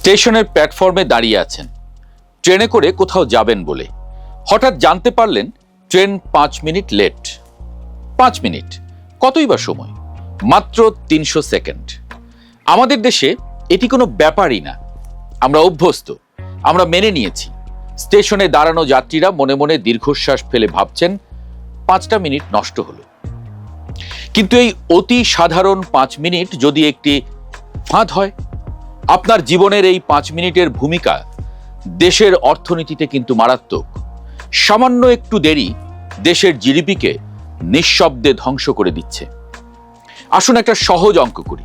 স্টেশনের প্ল্যাটফর্মে দাঁড়িয়ে আছেন, ট্রেনে করে কোথাও যাবেন বলে হঠাৎ জানতে পারলেন ট্রেন 5 মিনিট লেট। 5 মিনিট কতই বা সময়? মাত্র 300 সেকেন্ড। আমাদের দেশে এটি কোনো ব্যাপারই না, আমরা অভ্যস্ত, আমরা মেনে নিয়েছি। স্টেশনে দাঁড়ানো যাত্রীরা মনে মনে দীর্ঘশ্বাস ফেলে ভাবছেন 5টা মিনিট নষ্ট হলো। কিন্তু এই অতি সাধারণ 5 মিনিট যদি একটি ফাঁদ হয়, আপনার জীবনের এই 5 মিনিটের ভূমিকা দেশের অর্থনীতিতে কিন্তু মারাত্মক। সামান্য একটু দেরি দেশের জিডিপিকে নিঃশব্দে ধ্বংস করে দিচ্ছে। আসুন একটা সহজ অঙ্ক করি।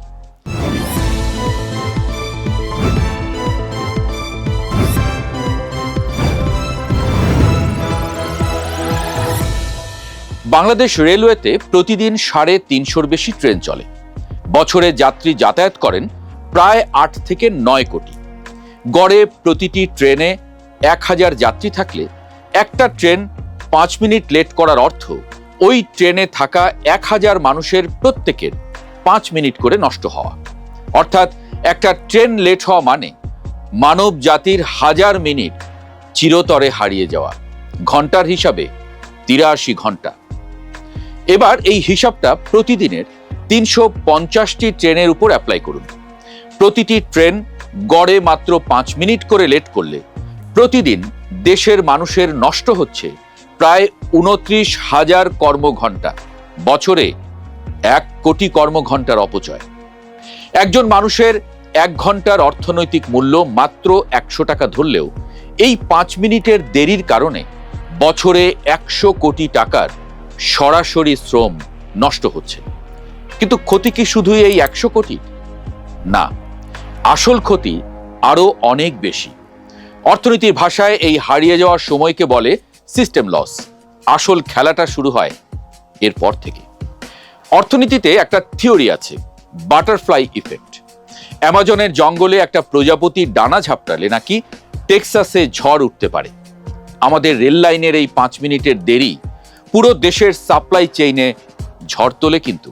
বাংলাদেশ রেলওয়েতে প্রতিদিন 350-র বেশি ট্রেন চলে। বছরে যাত্রী যাতায়াত করেন প্রায় 8 থেকে 9 কোটি। গড়ে প্রতিটি ট্রেনে 1000 যাত্রী থাকলে একটা ট্রেন 5 মিনিট লেট করার অর্থ ওই ট্রেনে থাকা 1000 মানুষের প্রত্যেকের 5 মিনিট করে নষ্ট হওয়া। অর্থাৎ একটা ট্রেন লেট হওয়া মানে মানব জাতির 1000 মিনিট চিরতরে হারিয়ে যাওয়া। ঘন্টার হিসাবে 83 ঘন্টা। এবার এই হিসাবটা প্রতিদিনের 350টি ট্রেনের উপর অ্যাপ্লাই করুন। প্রতিটি ট্রেন গড়ে মাত্র 5 মিনিট করে লেট করলে প্রতিদিন দেশের মানুষের নষ্ট হচ্ছে প্রায় 29,000 কর্মঘণ্টা। বছরে 1 কোটি কর্মঘণ্টার অপচয়। একজন মানুষের 1 ঘন্টার অর্থনৈতিক মূল্য মাত্র 100 টাকা ধরলেও এই 5 মিনিটের দেরির কারণে বছরে 100 কোটি টাকার সরাসরি শ্রম নষ্ট হচ্ছে। কিন্তু ক্ষতি কি শুধু এই 100 কোটি? না, আসল ক্ষতি আরো অনেক বেশি। অর্থনীতির ভাষায় এই হারিয়ে যাওয়ার সময়কে বলে সিস্টেম লস। আসল খেলাটা শুরু হয় এরপর থেকে। অর্থনীতিতে একটা থিওরি আছে, বাটারফ্লাই ইফেক্ট। অ্যামাজনের জঙ্গলে একটা প্রজাপতি ডানা ঝাপটালে নাকি টেক্সাসে ঝড় উঠতে পারে। আমাদের রেল লাইনের এই 5 মিনিটের দেরি পুরো দেশের সাপ্লাই চেইনে ঝড় তোলে। কিন্তু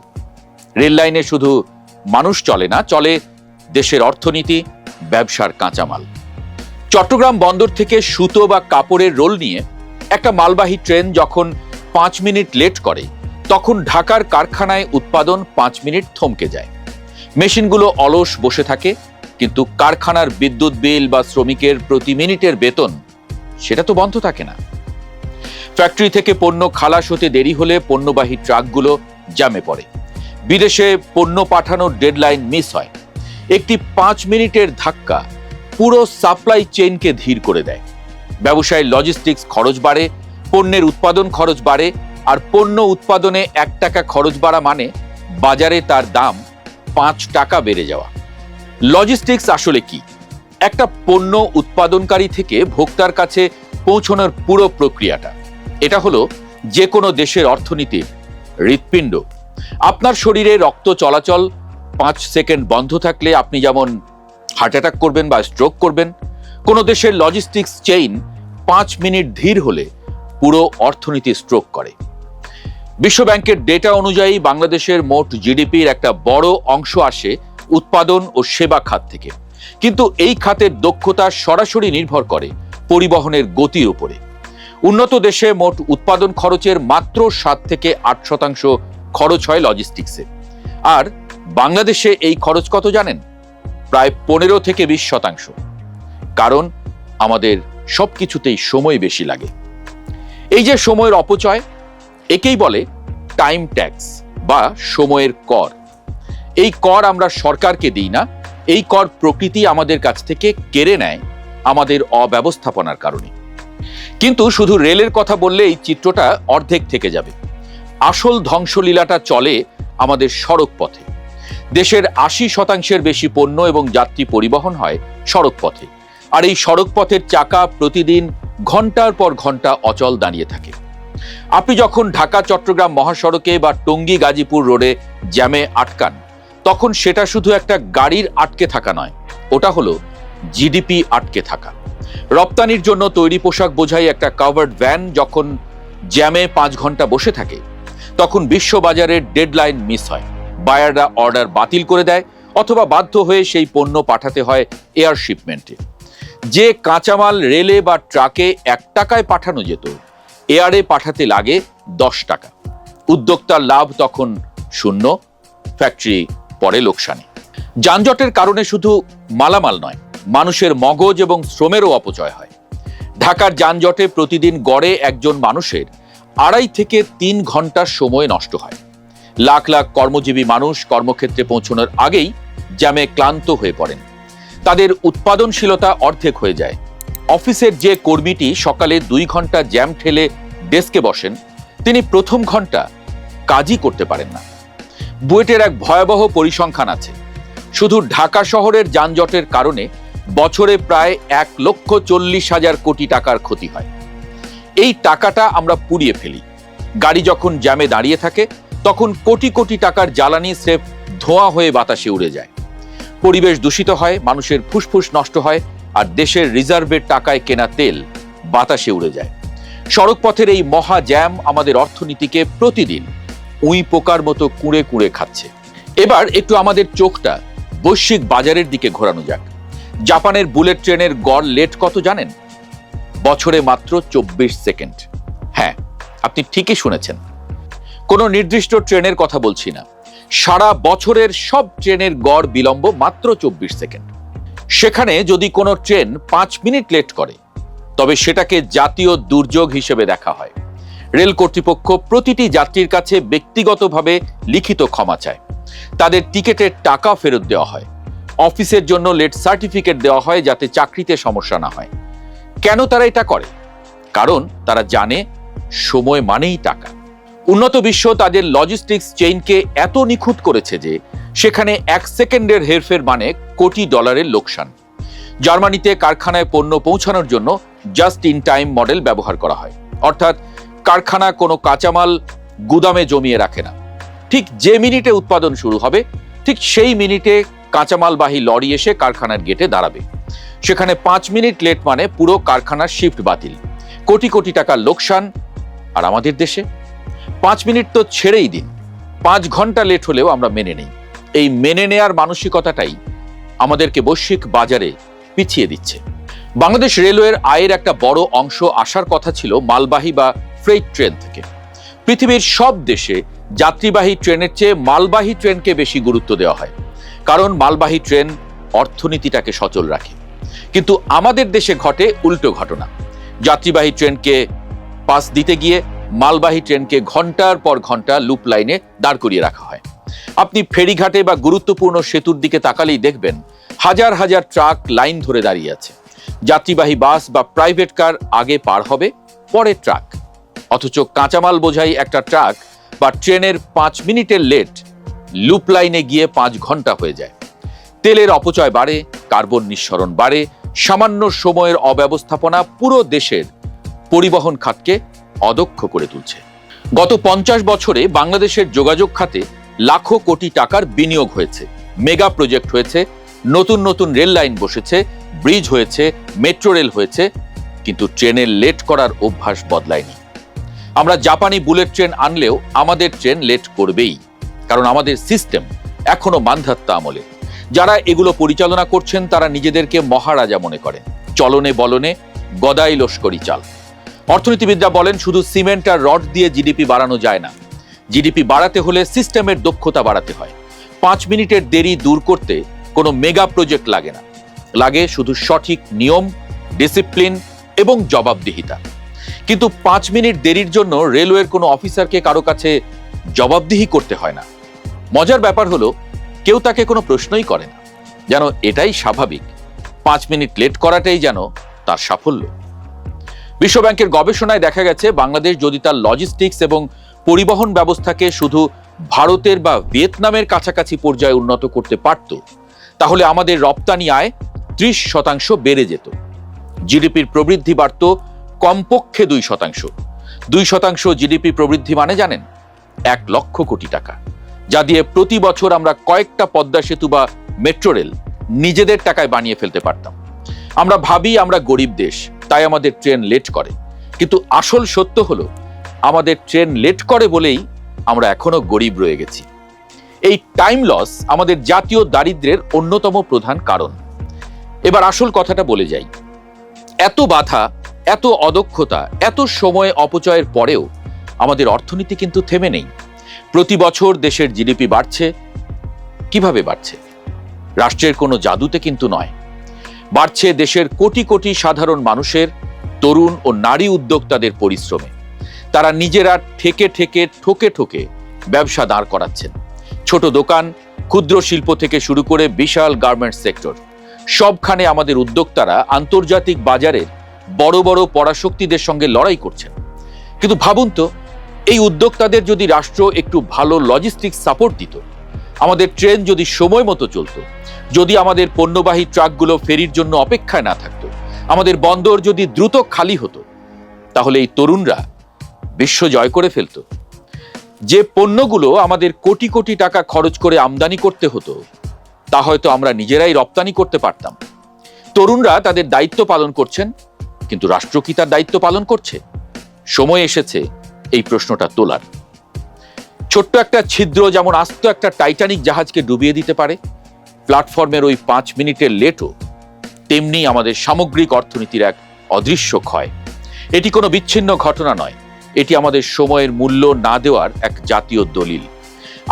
রেল লাইনে শুধু মানুষ চলে না, চলে দেশের অর্থনীতি, ব্যবসার কাঁচামাল। চট্টগ্রাম বন্দর থেকে সুতো বা কাপড়ের রোল নিয়ে একটা মালবাহী ট্রেন যখন 5 মিনিট লেট করে, তখন ঢাকার কারখানায় উৎপাদন 5 মিনিট থমকে যায়। মেশিনগুলো অলস বসে থাকে, কিন্তু কারখানার বিদ্যুৎ বিল বা শ্রমিকের প্রতি মিনিটের বেতন সেটা তো বন্ধ থাকে না। ফ্যাক্টরি থেকে পণ্য খালাস হতে দেরি হলে পণ্যবাহী ট্রাকগুলো জ্যামে পড়ে। বিদেশে পণ্য পাঠানোর ডেডলাইন মিস হয়। একটি 5 মিনিটের ধাক্কা পুরো সাপ্লাই চেইনকে ধীর করে দেয়। ব্যবসায় লজিস্টিক্স খরচ বাড়ে, পণ্যের উৎপাদন খরচ বাড়ে, আর পণ্য উৎপাদনে 1 টাকা খরচ বাড়া মানে বাজারে তার দাম 5 টাকা বেড়ে যাওয়া। লজিস্টিক্স আসলে কি? একটা পণ্য উৎপাদনকারী থেকে ভোক্তার কাছে পৌঁছানোর পুরো প্রক্রিয়াটা। এটা হলো যে কোনো দেশের অর্থনীতির হৃৎপিণ্ড। আপনার শরীরে রক্ত চলাচল 5 সেকেন্ড বন্ধ থাকলে আপনি যেমন হার্ট অ্যাটাক করবেন বা স্ট্রোক করবেন, কোনো দেশের লজিস্টিক্স চেইন 5 মিনিট ধীর হলে পুরো অর্থনীতি স্ট্রোক করে। বিশ্বব্যাংকের ডেটা অনুযায়ী বাংলাদেশের মোট জিডিপির একটা বড় অংশ আসে উৎপাদন ও সেবা খাত থেকে। কিন্তু এই খাতের দক্ষতা সরাসরি নির্ভর করে পরিবহনের গতির উপরে। উন্নত দেশে মোট উৎপাদন খরচের মাত্র 7 থেকে 8% খরচ হয় লজিস্টিক্সে। আর বাংলাদেশে এই খরচ কত জানেন? প্রায় 15 থেকে 20%। কারণ আমাদের সবকিছুতেই সময় বেশি লাগে। এই যে সময়ের অপচয়, একেই বলে টাইম ট্যাক্স বা সময়ের কর। এই কর আমরা সরকারকে দিই না, এই কর প্রকৃতি আমাদের কাছ থেকে কেড়ে নেয় আমাদের অব্যবস্থাপনার কারণে। কিন্তু শুধু রেলের কথা বললে এই চিত্রটা অর্ধেক থেকে যাবে। আসল ধ্বংসলীলাটা চলে আমাদের সড়ক পথে। দেশের 80% বেশি পণ্য এবং যাত্রী পরিবহন হয় সড়ক পথে। আর এই সড়ক পথের চাকা প্রতিদিন ঘন্টার পর ঘন্টা অচল দাঁড়িয়ে থাকে। আপনি যখন ঢাকা চট্টগ্রাম মহাসড়কে বা টঙ্গী গাজীপুর রোডে জ্যামে আটকান, তখন সেটা শুধু একটা গাড়ির আটকে থাকা নয়, ওটা হলো জিডিপি আটকে থাকা। রপ্তানির জন্য তৈরি পোশাক বোঝাই একটা কাভার্ড ভ্যান যখন জ্যামে 5 ঘন্টা বসে থাকে, তখন বিশ্ববাজারের ডেডলাইন মিস হয়। বায়াররা অর্ডার বাতিল করে দেয়, অথবা বাধ্য হয়ে সেই পণ্য পাঠাতে হয় এয়ার শিপমেন্টে। যে কাঁচামাল রেলে বা ট্রাকে 1 টাকায় পাঠানো যেত, এয়ারে পাঠাতে লাগে 10 টাকা। উদ্যোক্তার লাভ তখন শূন্য, ফ্যাক্টরি পরে লোকসানে। যানজটের কারণে শুধু মালামাল নয়, মানুষের মগজ এবং শ্রমেরও অপচয় হয়। ঢাকার যানজটে প্রতিদিন গড়ে একজন মানুষের 2.5 থেকে 3 ঘন্টার সময় নষ্ট হয়। লাখ লাখ কর্মজীবী মানুষ কর্মক্ষেত্রে পৌঁছানোর আগেই জ্যামে ক্লান্ত হয়ে পড়েন। তাদের উৎপাদনশীলতা অর্ধেক হয়ে যায়। অফিসের যে কর্মীটি সকালে 2 ঘন্টা জ্যাম ঠেলে ডেস্কে বসেন, তিনি প্রথম ঘন্টা কাজই করতে পারেন না। বুয়েটের এক ভয়াবহ পরিসংখ্যান আছে। শুধু ঢাকা শহরের যানজটের কারণে বছরে প্রায় 1,40,000 কোটি টাকার ক্ষতি হয়। এই টাকাটা আমরা পুড়িয়ে ফেলি। গাড়ি যখন জ্যামে দাঁড়িয়ে থাকে, তখন কোটি কোটি টাকার জ্বালানি স্রেফ ধোঁয়া হয়ে বাতাসে উড়ে যায়। পরিবেশ দূষিত হয়, মানুষের ফুসফুস নষ্ট হয়, আর দেশের রিজার্ভের টাকায় কেনা তেল বাতাসে উড়ে যায়। সড়কপথের এই মহা জ্যাম আমাদের অর্থনীতিকে প্রতিদিন উই পোকার মতো কুঁড়ে কুঁড়ে খাচ্ছে। এবার একটু আমাদের চোখটা বৈশ্বিক বাজারের দিকে ঘোরানো যাক। জাপানের বুলেট ট্রেনের গড় লেট কত জানেন? বছরে মাত্র 24 সেকেন্ড। হ্যাঁ, আপনি ঠিকই শুনেছেন। কোনো নির্দিষ্ট ট্রেনের কথা বলছি না, সারা বছরের সব ট্রেনের গড় বিলম্ব মাত্র 24 সেকেন্ড। সেখানে যদি কোনো ট্রেন 5 মিনিট লেট করে, তবে সেটাকে জাতীয় দুর্যোগ হিসেবে দেখা হয়। রেল কর্তৃপক্ষ প্রতিটি যাত্রীর কাছে ব্যক্তিগতভাবে লিখিত ক্ষমা চায়। তাদের টিকিটের টাকা ফেরত দেওয়া হয়। অফিসের জন্য লেট সার্টিফিকেট দেওয়া হয় যাতে চাকরিতে সমস্যা না হয়। কেন তারা এটা করে? কারণ তারা জানে সময় মানেই টাকা। উন্নত বিশ্ব তাদের লজিস্টিক্স চেইনকে এত নিখুঁত করেছে যে সেখানে 1 সেকেন্ডের হেরফের মানে কোটি ডলারের লোকসান। জার্মানিতে কারখানায় পণ্য পৌঁছানোর জন্য জাস্ট ইন টাইম মডেল ব্যবহার করা হয়, অর্থাৎ কারখানা কোনো কাঁচামাল গুদামে জমিয়ে রাখে না। ঠিক যে মিনিটে উৎপাদন শুরু হবে, ঠিক সেই মিনিটে কাঁচামালবাহী লরি এসে কারখানার গেটে দাঁড়াবে। সেখানে 5 মিনিট লেট মানে পুরো কারখানার শিফট বাতিল, কোটি কোটি টাকার লোকসান। আর আমাদের দেশে 5 মিনিট তো ছেড়েই দিন, 5 ঘন্টা লেট হলেও আমরা মেনে নেই। এই মেনে নেয়ার মানসিকতাটাই আমাদেরকে বৈশ্বিক বাজারে পিছিয়ে দিচ্ছে। বাংলাদেশ রেলওয়ের আয়ের একটা বড় অংশ আসার কথা ছিল মালবাহী বা ফ্রেইট ট্রেন থেকে। পৃথিবীর সব দেশে যাত্রীবাহী ট্রেনের চেয়ে মালবাহী ট্রেনকে বেশি গুরুত্ব দেওয়া হয়, কারণ মালবাহী ট্রেন অর্থনীতিটাকে সচল রাখে। কিন্তু আমাদের দেশে ঘটে উল্টো ঘটনা। যাত্রীবাহী ট্রেনকে পাস দিতে গিয়ে মালবাহী ট্রেনকে ঘন্টার পর ঘন্টা লুপ লাইনে দাঁড় করিয়ে রাখা হয়। আপনি ফেরিঘাটে বা গুরুত্বপূর্ণ সেতুর দিকে তাকালেই দেখবেন হাজার হাজার ট্রাক লাইন ধরে দাঁড়িয়ে আছে। যাত্রীবাহী বাস বা প্রাইভেট কার আগে পার হবে, পরে ট্রাক। অথচ কাঁচামাল বোঝাই একটা ট্রাক বা ট্রেনের 5 মিনিটের লেট লুপ লাইনে গিয়ে 5 ঘন্টা হয়ে যায়। তেলের অপচয় বাড়ে, কার্বন নিঃসরণ বাড়ে, সামান্য সময়ের অব্যবস্থাপনা পুরো দেশের পরিবহন খাতকে অদক্ষ করে তুলছে। গত 50 বছরে বাংলাদেশের যোগাযোগ খাতে লাখো কোটি টাকার বিনিয়োগ হয়েছে, মেগা প্রজেক্ট হয়েছে, নতুন নতুন রেল লাইন বসেছে, ব্রিজ হয়েছে, মেট্রো রেল হয়েছে, কিন্তু ট্রেনের লেট করার অভ্যাস বদলায়নি। আমরা জাপানি বুলেট ট্রেন আনলেও আমাদের ট্রেন লেট করবেই, কারণ আমাদের সিস্টেম এখনো মান্ধাত্তা আমলে। যারা এগুলো পরিচালনা করছেন তারা নিজেদেরকে মহারাজা মনে করেন। চলনে বলনে গদাই লস্করি চাল। অর্থনীতিবিদরা বলেন শুধু সিমেন্ট আর রড দিয়ে জিডিপি বাড়ানো যায় না। জিডিপি বাড়াতে হলে সিস্টেমের দক্ষতা বাড়াতে হয়। 5 মিনিটের দেরি দূর করতে কোনো মেগা প্রজেক্ট লাগে না, লাগে শুধু সঠিক নিয়ম, ডিসিপ্লিন এবং জবাবদিহিতা। কিন্তু 5 মিনিট দেরির জন্য রেলওয়ের কোনো অফিসারকে কারো কাছে জবাবদিহি করতে হয় না। মজার ব্যাপার হলো কেউ তাকে কোনো প্রশ্নই করে না, যেন এটাই স্বাভাবিক। 5 মিনিট লেট করাটাই যেন তার সাফল্য। বিশ্বব্যাংকের গবেষণায় দেখা গেছে বাংলাদেশ যদি তার লজিস্টিক্স এবং পরিবহন ব্যবস্থাকে শুধু ভারতের বা ভিয়েতনামের কাছাকাছি পর্যায়ে উন্নত করতে পারত, তাহলে আমাদের রপ্তানি আয় 30% বেড়ে যেত। জিডিপির প্রবৃদ্ধি বাড়ত কমপক্ষে 2%। 2% জিডিপি প্রবৃদ্ধি মানে জানেন? 1 লক্ষ কোটি টাকা, যা দিয়ে প্রতি বছর আমরা কয়েকটা পদ্মা সেতু বা মেট্রো রেল নিজেদের টাকায় বানিয়ে ফেলতে পারতাম। আমরা ভাবি আমরা গরিব দেশ, তাই আমাদের ট্রেন লেট করে, কিন্তু আসল সত্য হলো আমাদের ট্রেন লেট করে বলেই আমরা এখনো গরিব রয়ে গেছি। এই টাইম লস আমাদের জাতীয় দারিদ্র্যের অন্যতম প্রধান কারণ। এবার আসল কথাটা বলে যাই। এত বাধা, এত অদক্ষতা, এত সময় অপচয়ের পরেও আমাদের অর্থনীতি কিন্তু থেমে নেই। প্রতি বছর দেশের জিডিপি বাড়ছে। কিভাবে বাড়ছে? রাষ্ট্রের কোনো জাদুতে কিন্তু নয়। বাড়ছে দেশের কোটি কোটি সাধারণ মানুষের, তরুণ ও নারী উদ্যোক্তাদের পরিশ্রমে। তারা নিজেরা ঠকে ঠকে ব্যবসা দাঁড় করাচ্ছেন। ছোট দোকান, ক্ষুদ্র শিল্প থেকে শুরু করে বিশাল গার্মেন্টস সেক্টর, সবখানে আমাদের উদ্যোক্তারা আন্তর্জাতিক বাজারের বড় বড় পরাশক্তিদের সঙ্গে লড়াই করছেন। কিন্তু ভাবুন তো, এই উদ্যোক্তাদের যদি রাষ্ট্র একটু ভালো লজিস্টিক্স সাপোর্ট দিত, আমাদের ট্রেন যদি সময় মতো চলতো, যদি আমাদের পণ্যবাহী ট্রাকগুলো ফেরির জন্য অপেক্ষায় না থাকতো, আমাদের বন্দর যদি দ্রুত খালি হতো, তাহলে এই তরুণরা বিশ্ব জয় করে ফেলতো। যে পণ্যগুলো আমাদের কোটি কোটি টাকা খরচ করে আমদানি করতে হতো, তা হয়তো আমরা নিজেরাই রপ্তানি করতে পারতাম। তরুণরা তাদের দায়িত্ব পালন করছেন, কিন্তু রাষ্ট্র কি তার দায়িত্ব পালন করছে? সময় এসেছে এই প্রশ্নটা তোলার। ছোট্ট একটা ছিদ্র যেমন আস্ত একটা টাইটানিক জাহাজকে ডুবিয়ে দিতে পারে, প্ল্যাটফর্মের ওই 5 মিনিটের লেটও তেমনি আমাদের সামগ্রিক অর্থনীতির এক অদৃশ্য ক্ষয়। এটি কোনো বিচ্ছিন্ন ঘটনা নয়, এটি আমাদের সময়ের মূল্য না দেওয়ার এক জাতীয় দলিল।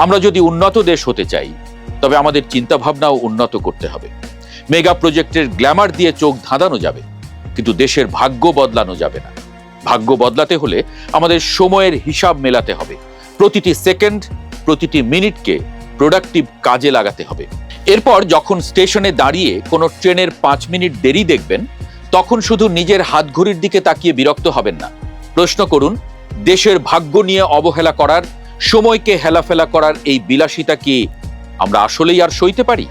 আমরা যদি উন্নত দেশ হতে চাই, তবে আমাদের চিন্তাভাবনাও উন্নত করতে হবে। মেগা প্রজেক্টের গ্ল্যামার দিয়ে চোখ ধাঁধানো যাবে, কিন্তু দেশের ভাগ্য বদলানো যাবে না। ভাগ্য বদলাতে হলে আমাদের সময়ের হিসাব মেলাতে হবে। প্রতিটি সেকেন্ড, প্রতিটি মিনিটকে প্রোডাক্টিভ কাজে লাগাতে হবে। এরপর যখন স্টেশনে দাঁড়িয়ে কোনো ট্রেনের 5 মিনিট দেরি দেখবেন, তখন শুধু নিজের হাতঘড়ির দিকে তাকিয়ে বিরক্ত হবেন না। প্রশ্ন করুন, দেশের ভাগ্য নিয়ে অবহেলা করার, সময়কে হেলাফেলা করার এই বিলাসিতা কি আমরা আসলেই আর সইতে পারি?